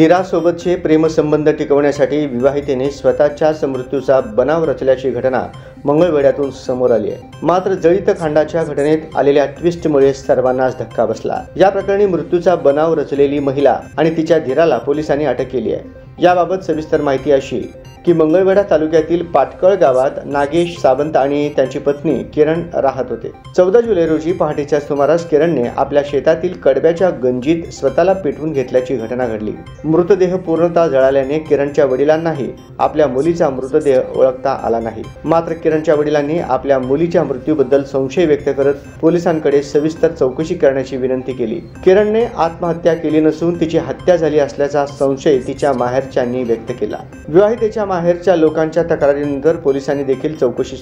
धीरासोबतचे प्रेमसंबंध टिकवण्यासाठी विवाहितेने स्वतःच्याच मृत्यूचा बनाव रचल्याची घटना मंगळवेढ्यातून समोर आली आहे। मात्र जळीत खांडाच्या घटनेत आलेल्या ट्विस्टमुळे सर्वांनाच धक्का बसला। या प्रकरणी मृत्यूचा बनाव रचलेली महिला आणि तिच्या धीराला पोलिसांनी अटक केली आहे। याबाबत सविस्तर माहिती अशी की मंगळवेढा तालुक्यातील पाटकळ गावात नागेश सावंत आणि त्यांची पत्नी किरण राहत होते। 14 जुलै रोजी पहाटेच्या सुमारास किरणने आपल्या शेतातील कडब्याच्या गंजीत स्वतःला पेटवून घेतल्याची घटना घडली। मृतदेह पूर्णतः जळाल्याने किरणच्या वडिलांनाही आपल्या मुलीचा मृतदेह ओळखता आला नाही। मात्र किरणच्या वडिलांनी आपल्या मुलीच्या मृत्यूबद्दल संशय व्यक्त करत पोलिसांकडे सविस्तर चौकशी करण्याची विनंती केली। किरणने आत्महत्या केली नसून तिची हत्या झाली असल्याचा संशय तिच्या माहेरच्यांनी व्यक्त केला। विवाहितेच्या माहेरच्या लोकांच्या तक्रारीनंतर पोलिसांनी देखील चौकशी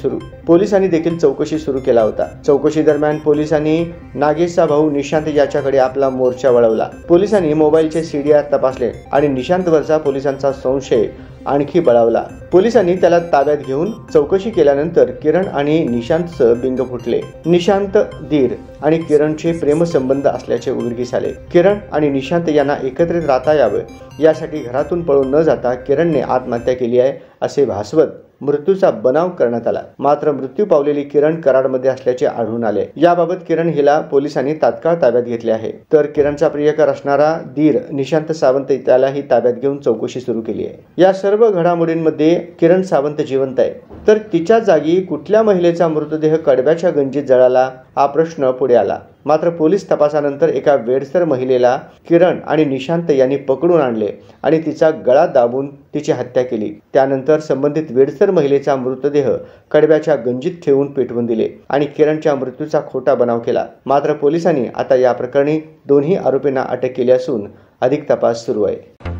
सुरू केला होता। चौकशी दरम्यान पोलिसांनी नागेशचा भाऊ निशांत याच्याकडे आपला मोर्चा वळवला। पोलिसांनी मोबाईलचे सीडीआर तपासले आणि निशांतवरचा पोलिसांचा संशय आणखी बळावला। पोलिसांनी त्याला ताब्यात घेऊन चौकशी केल्यानंतर किरण आणि निशांतचं बिंग फुटले। निशांत धीर आणि किरणचे प्रेमसंबंध असल्याचे उघडकीस आले। किरण आणि निशांत यांना एकत्रित राहता यावं यासाठी घरातून पळून न जाता किरणने आत्महत्या केली आहे असे भासवत मृत्यूचा बनाव करण्यात आला। मात्र मृत्यू पावलेली किरण कराडमध्ये असल्याचे आढळून आले। याबाबत किरण हिला पोलिसांनी तात्काळ ताब्यात घेतले आहे। तर किरणचा प्रियकर असणारा धीर निशांत सावंत त्यालाही ताब्यात घेऊन चौकशी सुरू केली आहे। या सर्व घडामोडींमध्ये किरण सावंत जिवंत आहे, तर तिच्या जागी कुठल्या महिलेचा मृतदेह कडब्याच्या गंजीत जळाला हा प्रश्न पुढे आला। मात्र पोलीस तपासानंतर एका वेडसर महिलेला किरण आणि निशांत यांनी पकडून आणले आणि तिचा गळा दाबून तिची हत्या केली। त्यानंतर संबंधित वेडसर महिलेचा मृतदेह कडब्याच्या गंजीत ठेवून पेटवून दिले आणि किरणच्या मृत्यूचा खोटा बनाव केला। मात्र पोलिसांनी आता या प्रकरणी दोन्ही आरोपींना अटक केली असून अधिक तपास सुरू आहे।